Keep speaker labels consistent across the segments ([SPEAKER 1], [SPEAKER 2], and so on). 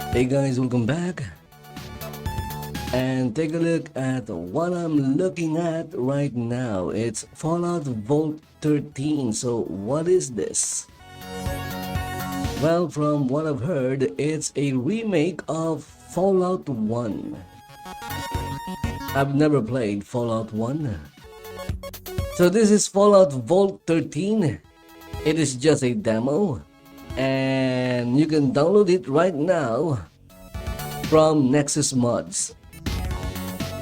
[SPEAKER 1] Hey guys, welcome back. And take a look at what I'm looking at right now. It's Fallout Vault 13. So, what is this? Well, from what I've heard, it's a remake of Fallout 1. I've never played Fallout 1. So, this is Fallout Vault 13. It is just a demo, and you can download it right now from Nexus Mods.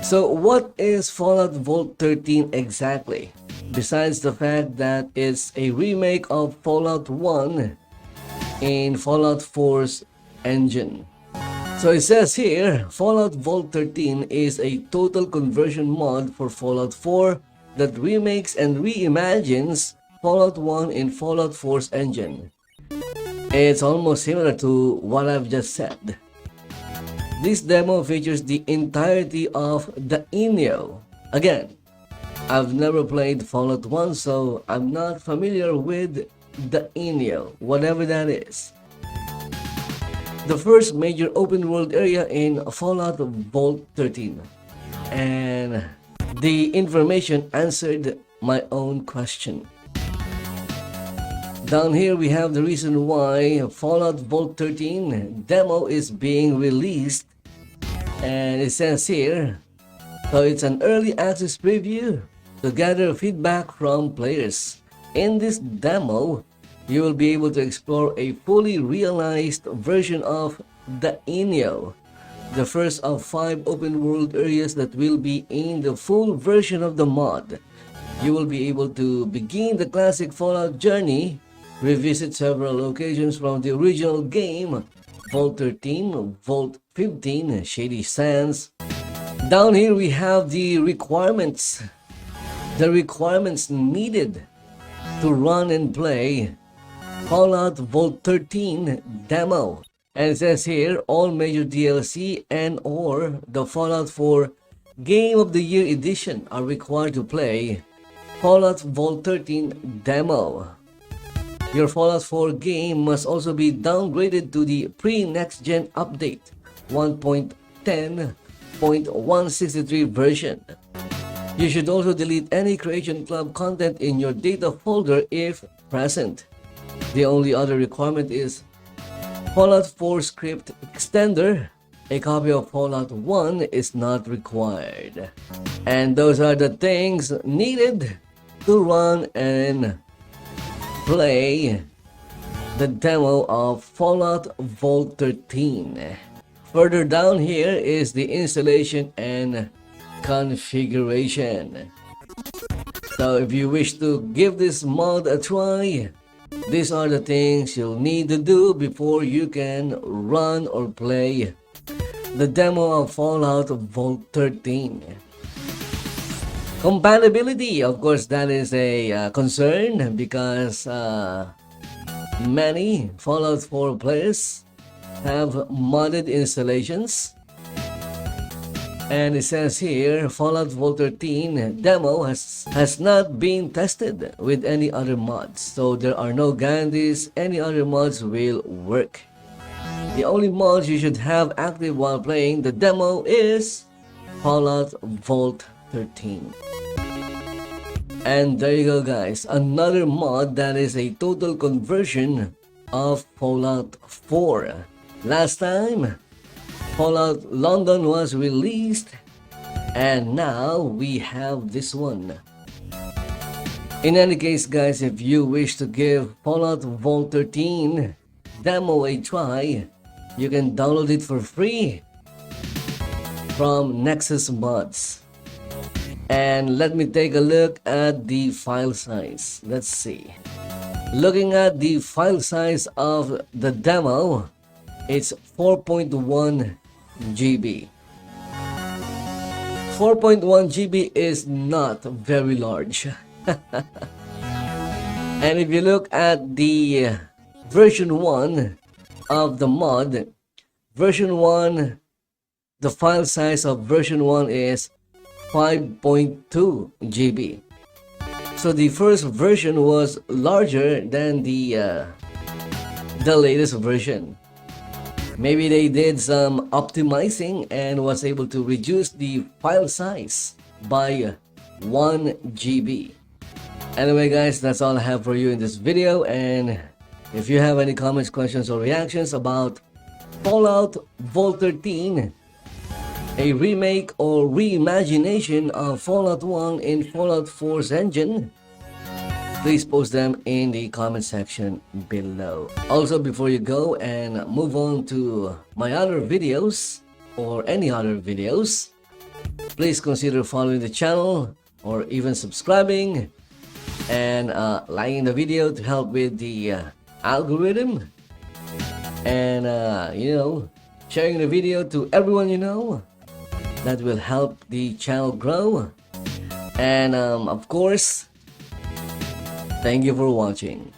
[SPEAKER 1] So what is Fallout Vault 13 exactly? Besides the fact that it's a remake of Fallout 1 in Fallout 4's engine. So it says here, Fallout Vault 13 is a total conversion mod for Fallout 4 that remakes and reimagines Fallout 1 in Fallout 4's engine. It's almost similar to what I've just said. This demo features the entirety of the Inyo. Again, I've never played Fallout 1, so I'm not familiar with the Inyo, whatever that is. The first major open world area in Fallout Vault 13. And the information answered my own question. Down here we have the reason why Fallout Vault 13 demo is being released, and it says here, so it's an early access preview to gather feedback from players. In this demo, you will be able to explore a fully realized version of the Inyo, the first of 5 open world areas that will be in the full version of the mod. You will be able to begin the classic Fallout journey, revisit several locations from the original game, Vault 13, Vault 15, Shady Sands. Down here we have the requirements. The requirements needed to run and play Fallout Vault 13 demo. And it says here, all major DLC and or the Fallout 4 Game of the Year Edition are required to play Fallout Vault 13 demo. Your Fallout 4 game must also be downgraded to the pre-next gen update 1.10.163 version. You should also delete any Creation Club content in your data folder if present. The only other requirement is Fallout 4 script extender. A copy of Fallout 1 is not required. And those are the things needed to run and play the demo of Fallout Vault 13. Further down here is the installation and configuration. So if you wish to give this mod a try, these are the things you'll need to do before you can run or play the demo of Fallout Vault 13. Compatibility, of course, that is a concern because many Fallout 4 players have modded installations. And it says here, Fallout Vault 13 demo has not been tested with any other mods. So there are no guarantees any other mods will work. The only mods you should have active while playing the demo is Fallout Vault 13. And there you go guys, another mod that is a total conversion of Fallout 4. Last time, Fallout London was released, and now we have this one. In any case guys, if you wish to give Fallout Vault 13 demo a try, you can download it for free from Nexus Mods. And let me take a look at the file size. Let's see. Looking at the file size of the demo, it's 4.1 GB. 4.1 GB is not very large. And if you look at the version 1 of the mod, version 1, the file size of version 1 is 5.2 GB. So the first version was larger than the latest version. Maybe they did some optimizing and was able to reduce the file size by 1 GB. Anyway guys, that's all I have for you in this video, and if you have any comments, questions, or reactions about Fallout Vault 13, a remake or reimagination of Fallout 1 in Fallout 4's engine, please post them in the comment section below. Also, before you go and move on to my other videos or any other videos, please consider following the channel or even subscribing and liking the video to help with the algorithm, and sharing the video to everyone you know. That will help the channel grow. And of course, thank you for watching.